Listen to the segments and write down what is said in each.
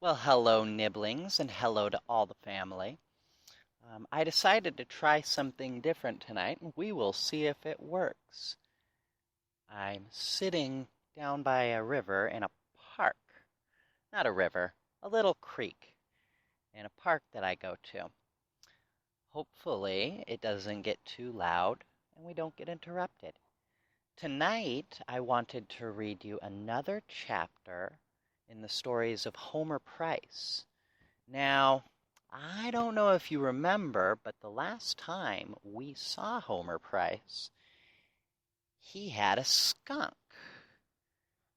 Well, hello, Nibblings, and hello to all the family. I decided to try something different tonight, and we will see if it works. I'm sitting down by a river in a park. Not a river, a little creek in a park that I go to. Hopefully, it doesn't get too loud and we don't get interrupted. Tonight, I wanted to read you another chapter in the stories of Homer Price. Now, I don't know if you remember, but the last time we saw Homer Price, he had a skunk.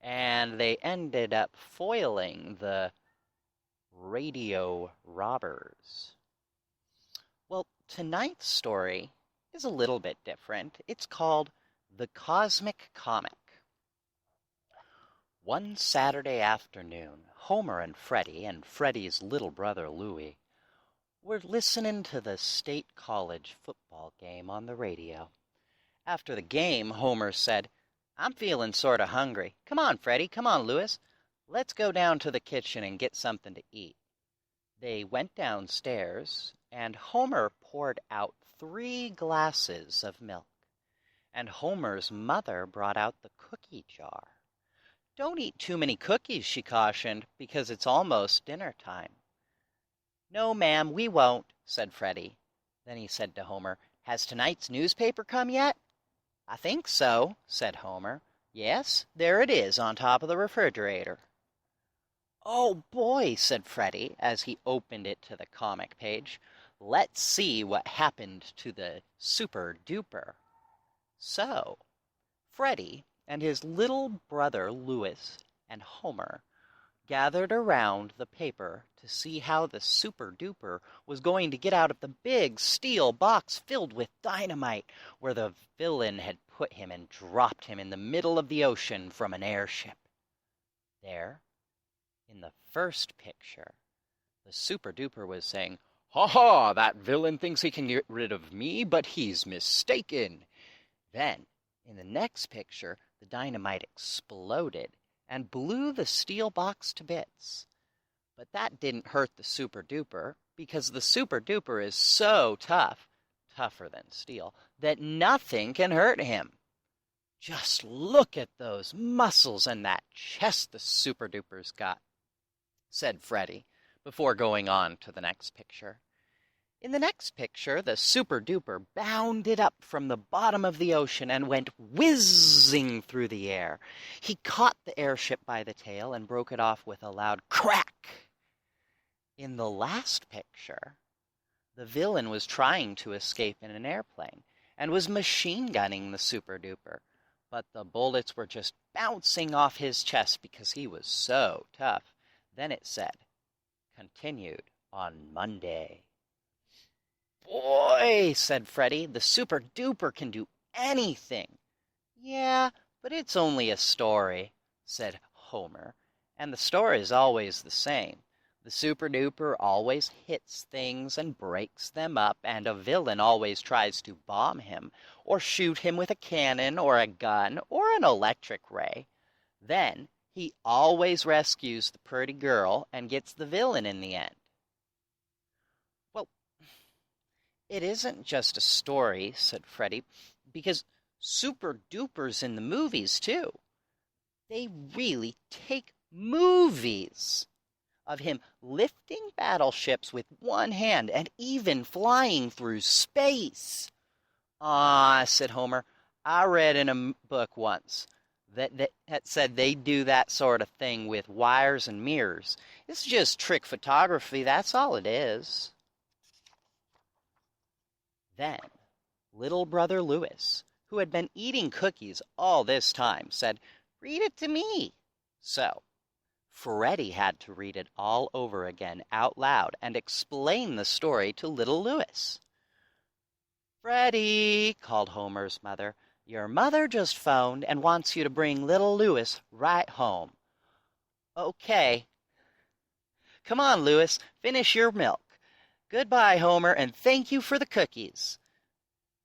And they ended up foiling the radio robbers. Well, tonight's story is a little bit different. It's called The Cosmic Comic. One Saturday afternoon, Homer and Freddie's little brother Louie, were listening to the State College football game on the radio. After the game, Homer said, "I'm feeling sort of hungry. Come on, Freddie. Come on, Louis. Let's go down to the kitchen and get something to eat." They went downstairs, and Homer poured out 3 glasses of milk, and Homer's mother brought out the cookie jar. "Don't eat too many cookies," she cautioned, "because it's almost dinner time." "No, ma'am, we won't," said Freddie. Then he said to Homer, "Has tonight's newspaper come yet?" "I think so," said Homer. "Yes, there it is on top of the refrigerator." "Oh, boy," said Freddie as he opened it to the comic page. "Let's see what happened to the Super Duper." So, Freddie and his little brother Louis and Homer gathered around the paper to see how the Super Duper was going to get out of the big steel box filled with dynamite where the villain had put him and dropped him in the middle of the ocean from an airship. There, in the first picture, the Super Duper was saying, "Ha ha, that villain thinks he can get rid of me, but he's mistaken." Then, in the next picture, the dynamite exploded and blew the steel box to bits. But that didn't hurt the Super Duper, because the Super Duper is so tough, tougher than steel, that nothing can hurt him. "Just look at those muscles and that chest the Super Duper's got," said Freddie, before going on to the next picture. In the next picture, the Super Duper bounded up from the bottom of the ocean and went whizzing through the air. He caught the airship by the tail and broke it off with a loud crack. In the last picture, the villain was trying to escape in an airplane and was machine gunning the Super Duper, but the bullets were just bouncing off his chest because he was so tough. Then it said, "Continued on Monday." "Boy," said Freddie, "the Super Duper can do anything." "Yeah, but it's only a story," said Homer, "and the story's always the same. The Super Duper always hits things and breaks them up, and a villain always tries to bomb him, or shoot him with a cannon, or a gun, or an electric ray. Then he always rescues the pretty girl and gets the villain in the end." "Well, it isn't just a story," said Freddie, "because Super Duper's in the movies, too. They really take movies of him lifting battleships with one hand and even flying through space." "Ah," said Homer, "I read in a book once that said they do that sort of thing with wires and mirrors. It's just trick photography, that's all it is." Then little brother Louis, who had been eating cookies all this time, said, "Read it to me." So Freddie had to read it all over again out loud and explain the story to little Louis. "Freddie," called Homer's mother, "your mother just phoned and wants you to bring little Louis right home." "Okay. Come on, Louis, finish your milk. Goodbye, Homer, and thank you for the cookies."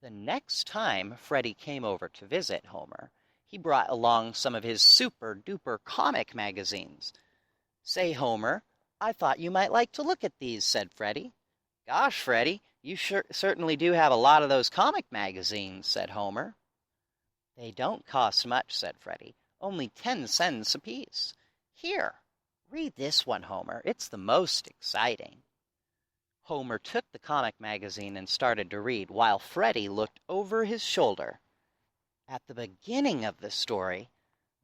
The next time Freddie came over to visit Homer, he brought along some of his Super Duper comic magazines. "Say, Homer, I thought you might like to look at these, said Freddie. Gosh, Freddie, you certainly do have a lot of those comic magazines, said Homer. They don't cost much, said Freddie. Only 10 cents apiece. Here, read this one, Homer. It's the most exciting. Homer took the comic magazine and started to read, while Freddie looked over his shoulder. At the beginning of the story,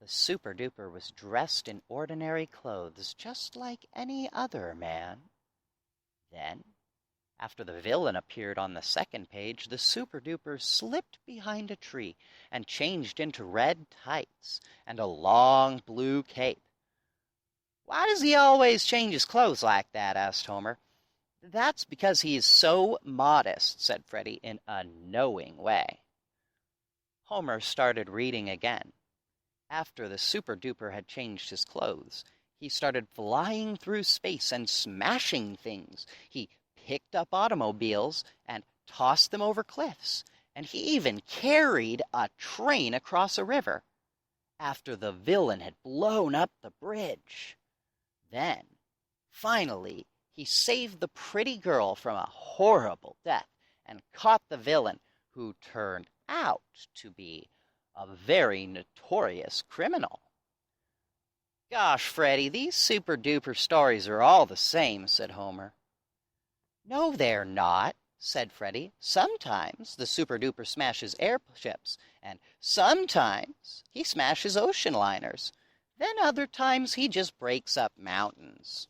the Super Duper was dressed in ordinary clothes, just like any other man. Then, after the villain appeared on the second page, the Super Duper slipped behind a tree and changed into red tights and a long blue cape. Why does he always change his clothes like that? Asked Homer. That's because he is so modest, said Freddie in a knowing way. Homer started reading again. After the Super Duper had changed his clothes, he started flying through space and smashing things. He picked up automobiles and tossed them over cliffs, and he even carried a train across a river after the villain had blown up the bridge. Then, finally, he saved the pretty girl from a horrible death and caught the villain, who turned out to be a very notorious criminal. Gosh, Freddie, these Super Duper stories are all the same, said Homer. No, they're not, said Freddie. Sometimes the Super Duper smashes airships, and sometimes he smashes ocean liners. Then other times he just breaks up mountains.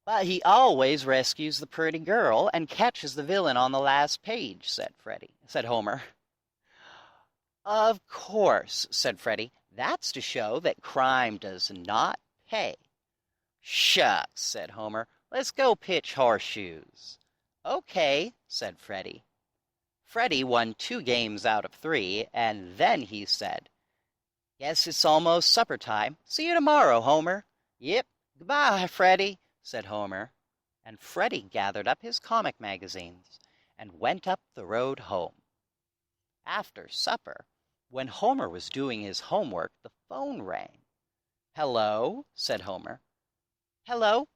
But he always rescues the pretty girl and catches the villain on the last page, said Homer. Of course, said Freddie. That's to show that crime does not pay. Shucks, said Homer. Let's go pitch horseshoes. Okay, said Freddie. Freddie won 2 games out of 3, and then he said, Guess it's almost supper time. See you tomorrow, Homer. Yep, goodbye, Freddie, said Homer, and Freddie gathered up his comic magazines and went up the road home. After supper, when Homer was doing his homework, the phone rang. Hello, said Homer. Hello?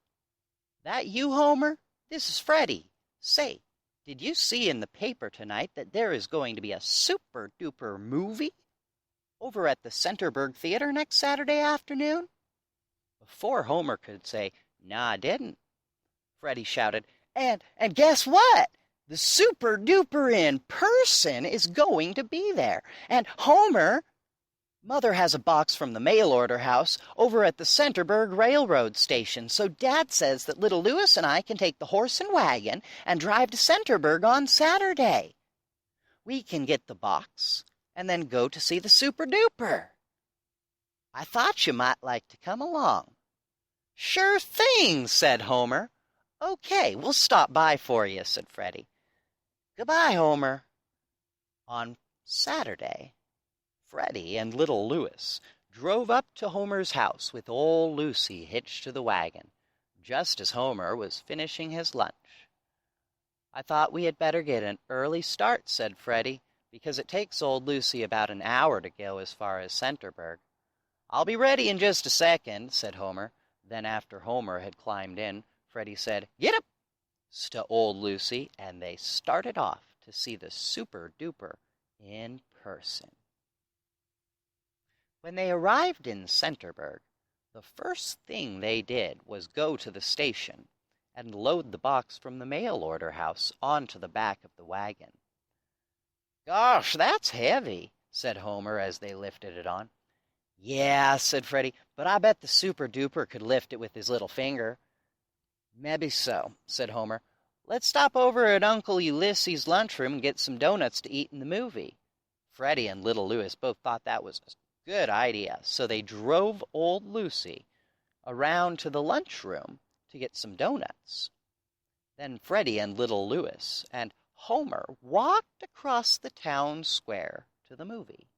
That you, Homer? This is Freddie. Say, did you see in the paper tonight that there is going to be a super-duper movie over at the Centerburg Theater next Saturday afternoon? Before Homer could say, No, I didn't, Freddie shouted, And guess what? The Super Duper in person is going to be there. And Homer, Mother has a box from the mail order house over at the Centerburg Railroad Station, so Dad says that little Louis and I can take the horse and wagon and drive to Centerburg on Saturday. We can get the box and then go to see the Super Duper. I thought you might like to come along. Sure thing, said Homer. Okay, we'll stop by for you, said Freddie. Goodbye, Homer. On Saturday, Freddie and little Louis drove up to Homer's house with old Lucy hitched to the wagon, just as Homer was finishing his lunch. I thought we had better get an early start, said Freddie, because it takes old Lucy about an hour to go as far as Centerburg. I'll be ready in just a second, said Homer. Then after Homer had climbed in, Freddie said, Get up! To old Lucy, and they started off to see the Super Duper in person. When they arrived in Centerburg, the first thing they did was go to the station and load the box from the mail order house onto the back of the wagon. Gosh, that's heavy, said Homer as they lifted it on. Yeah, said Freddie, but I bet the Super Duper could lift it with his little finger. Maybe so, said Homer. Let's stop over at Uncle Ulysses' lunchroom and get some donuts to eat in the movie. Freddie and little Louis both thought that was a good idea, so they drove old Lucy around to the lunchroom to get some donuts. Then Freddie and little Louis and Homer walked across the town square to the movie.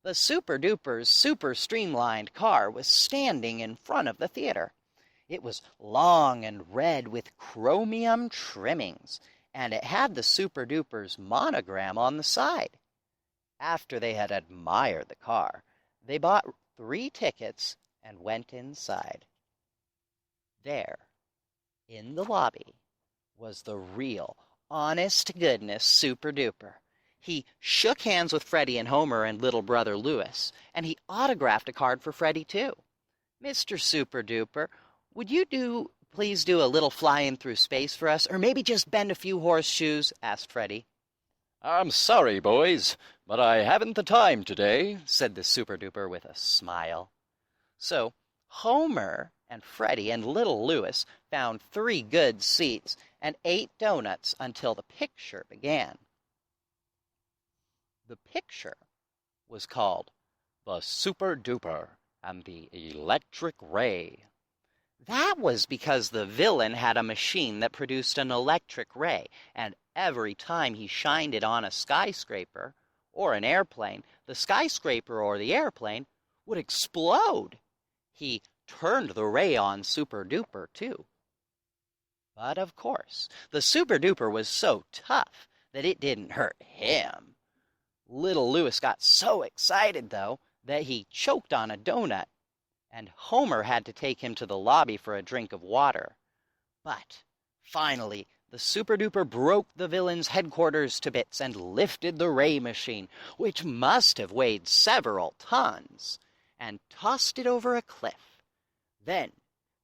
The Super Duper's super streamlined car was standing in front of the theater. It was long and red with chromium trimmings, and it had the Super Duper's monogram on the side. After they had admired the car, they bought 3 tickets and went inside. There, in the lobby, was the real, honest-to-goodness Super Duper. He shook hands with Freddie and Homer and little brother Louis, and he autographed a card for Freddie, too. Mr. Super Duper, would you please do a little flying through space for us, or maybe just bend a few horseshoes? Asked Freddie. I'm sorry, boys, but I haven't the time today, said the Super Duper with a smile. So Homer and Freddie and little Louis found 3 good seats and ate donuts until the picture began. The picture was called The Super Duper and the Electric Ray. That was because the villain had a machine that produced an electric ray, and every time he shined it on a skyscraper or an airplane, the skyscraper or the airplane would explode. He turned the ray on Super Duper, too. But, of course, the Super Duper was so tough that it didn't hurt him. Little Louis got so excited, though, that he choked on a donut, and Homer had to take him to the lobby for a drink of water. But, finally, the Super Duper broke the villain's headquarters to bits and lifted the ray machine, which must have weighed several tons, and tossed it over a cliff. Then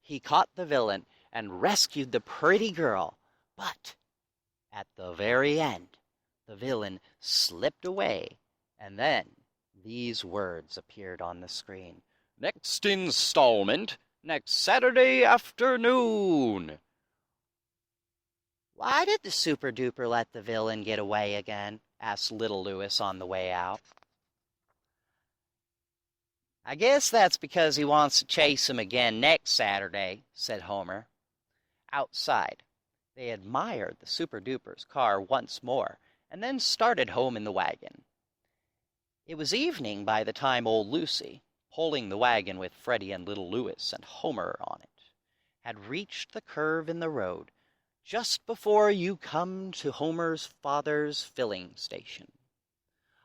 he caught the villain and rescued the pretty girl, but at the very end, the villain slipped away, and then these words appeared on the screen. Next installment, next Saturday afternoon. Why did the Super Duper let the villain get away again? Asked little Louis on the way out. I guess that's because he wants to chase him again next Saturday, said Homer. Outside, they admired the Super Duper's car once more, and then started home in the wagon. It was evening by the time old Lucy, pulling the wagon with Freddie and little Louis and Homer on it, had reached the curve in the road just before you come to Homer's father's filling station.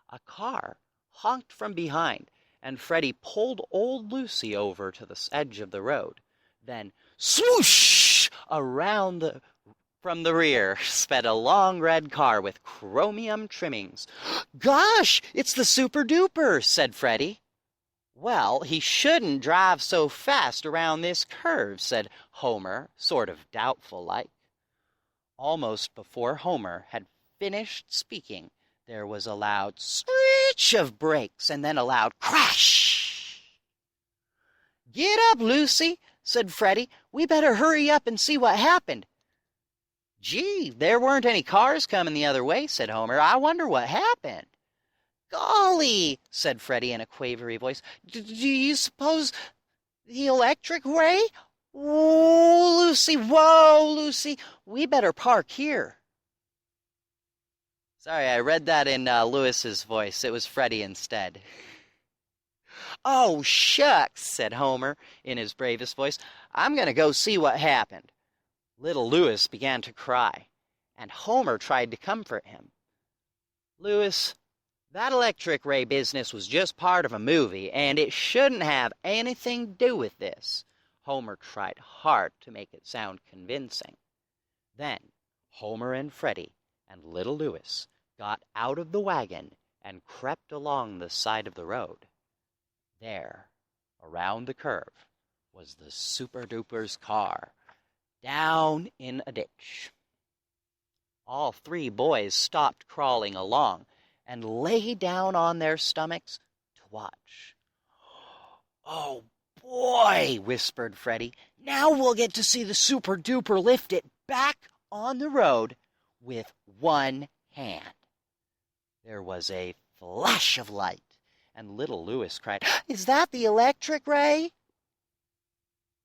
A car honked from behind, and Freddie pulled old Lucy over to the edge of the road. Then, swoosh! From the rear sped a long red car with chromium trimmings. Gosh, it's the Super Duper, said Freddie. Well, he shouldn't drive so fast around this curve, said Homer, sort of doubtful-like. Almost before Homer had finished speaking, there was a loud screech of brakes and then a loud crash. Get up, Lucy, said Freddie. We better hurry up and see what happened. Gee, there weren't any cars coming the other way, said Homer. I wonder what happened. Golly, said Freddie in a quavery voice. Do you suppose the electric ray? Whoa, Lucy, we better park here. Sorry, I read that in Louis's voice. It was Freddie instead. Oh, shucks, said Homer in his bravest voice. I'm going to go see what happened. Little Louis began to cry, and Homer tried to comfort him. Louis, that electric ray business was just part of a movie, and it shouldn't have anything to do with this. Homer tried hard to make it sound convincing. Then Homer and Freddie and little Louis got out of the wagon and crept along the side of the road. There, around the curve, was the Super Duper's car, down in a ditch. All 3 boys stopped crawling along and lay down on their stomachs to watch. Oh, boy, whispered Freddie. Now we'll get to see the Super Duper lift it back on the road with one hand. There was a flash of light, and little Louis cried, Is that the electric ray?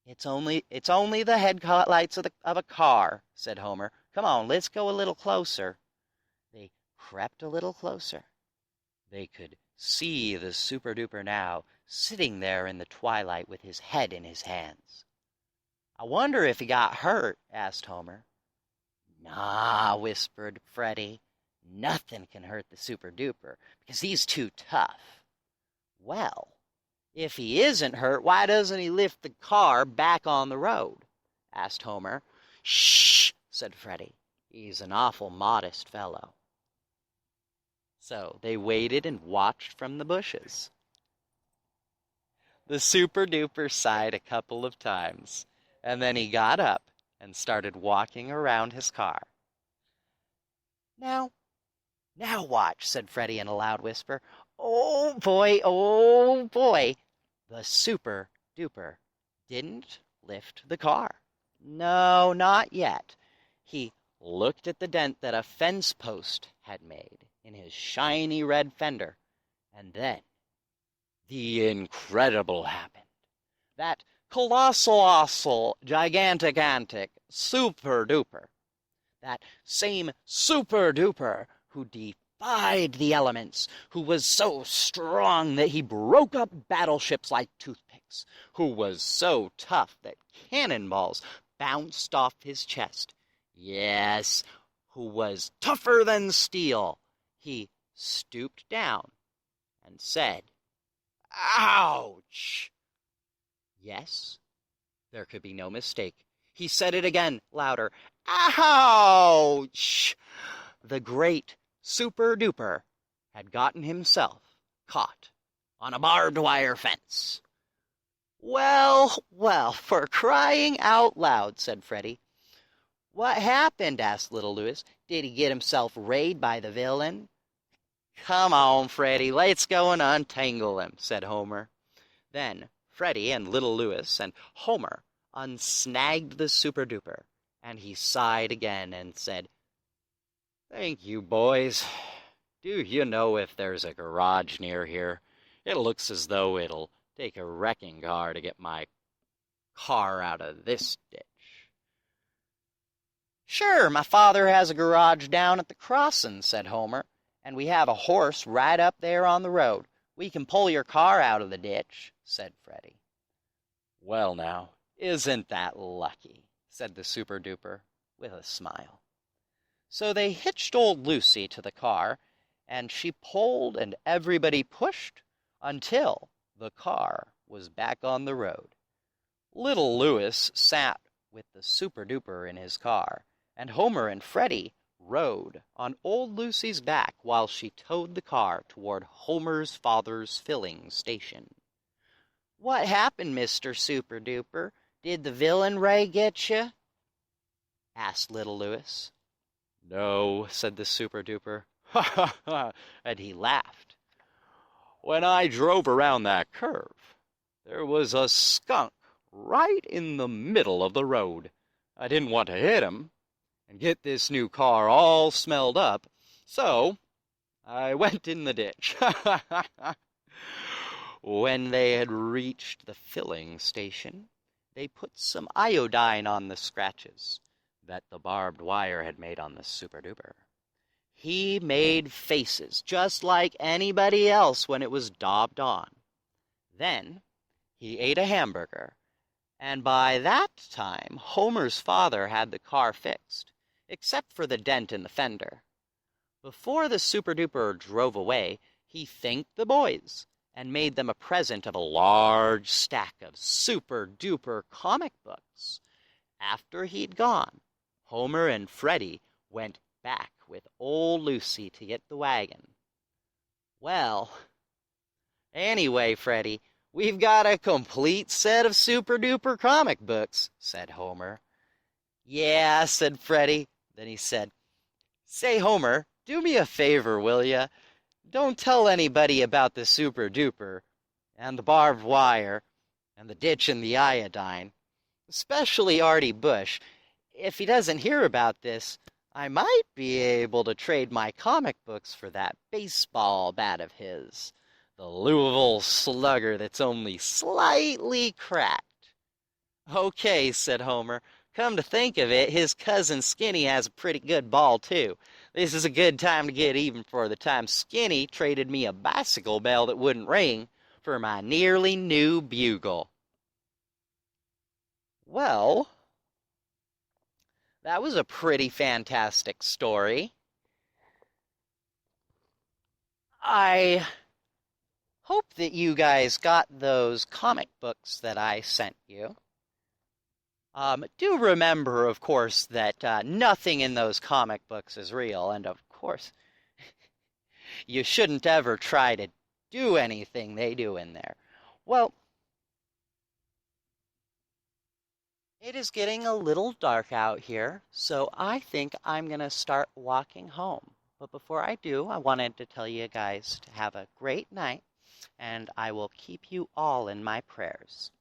It's only the headlights of a car, said Homer. Come on, let's go a little closer. They crept a little closer. They could see the Super Duper now, sitting there in the twilight with his head in his hands. I wonder if he got hurt, asked Homer. Nah, whispered Freddie. Nothing can hurt the Super Duper, because he's too tough. Well, if he isn't hurt, why doesn't he lift the car back on the road? asked Homer. "Shh," said Freddie. "He's an awful modest fellow." So they waited and watched from the bushes. The Super Duper sighed a couple of times, and then he got up and started walking around his car. Now watch," said Freddie in a loud whisper. Oh boy, the Super Duper didn't lift the car. No, not yet. He looked at the dent that a fence post had made in his shiny red fender, and then the incredible happened. That colossal, gigantic Super Duper, that same Super Duper who defied the elements, who was so strong that he broke up battleships like toothpicks, who was so tough that cannonballs bounced off his chest. Yes, who was tougher than steel. He stooped down and said, "Ouch!" Yes, there could be no mistake. He said it again, louder. Ouch! The great Super Duper had gotten himself caught on a barbed wire fence. Well, for crying out loud," said Freddie. "What happened?" asked little Louis. "Did he get himself rayed by the villain?" "Come on, Freddie, let's go and untangle him," said Homer. Then Freddie and little Louis and Homer unsnagged the Super Duper, and he sighed again and said, "Thank you, boys. Do you know if there's a garage near here? It looks as though it'll take a wrecking car to get my car out of this ditch." "Sure, my father has a garage down at the crossing," said Homer, "and we have a horse right up there on the road. We can pull your car out of the ditch," said Freddie. "Well now, isn't that lucky?" said the Super Duper with a smile. So they hitched old Lucy to the car, and she pulled and everybody pushed until the car was back on the road. Little Louis sat with the Super Duper in his car, and Homer and Freddie rode on old Lucy's back while she towed the car toward Homer's father's filling station. "What happened, Mr. Super Duper? Did the villain ray get you?" asked little Louis. "No," said the Super Duper. "Ha, ha, ha," and he laughed. "When I drove around that curve, there was a skunk right in the middle of the road. I didn't want to hit him and get this new car all smelled up, so I went in the ditch." When they had reached the filling station, they put some iodine on the scratches that the barbed wire had made on the Super Duper. He made faces just like anybody else when it was daubed on. Then he ate a hamburger, and by that time Homer's father had the car fixed, except for the dent in the fender. Before the Super Duper drove away, he thanked the boys and made them a present of a large stack of Super Duper comic books. After he'd gone, Homer and Freddie went back with old Lucy to get the wagon. "Well, anyway, Freddie, we've got a complete set of Super Duper comic books," said Homer. "Yeah," said Freddie. Then he said, "Say, Homer, do me a favor, will ya? Don't tell anybody about the Super Duper and the barbed wire and the ditch and the iodine, especially Artie Bush. If he doesn't hear about this, I might be able to trade my comic books for that baseball bat of his, the Louisville Slugger that's only slightly cracked." "Okay," said Homer. "Come to think of it, his cousin Skinny has a pretty good ball, too. This is a good time to get even for the time Skinny traded me a bicycle bell that wouldn't ring for my nearly new bugle." Well, that was a pretty fantastic story. I hope that you guys got those comic books that I sent you. Do remember, of course, that nothing in those comic books is real, and of course, you shouldn't ever try to do anything they do in there. Well, it is getting a little dark out here, so I think I'm going to start walking home. But before I do, I wanted to tell you guys to have a great night, and I will keep you all in my prayers.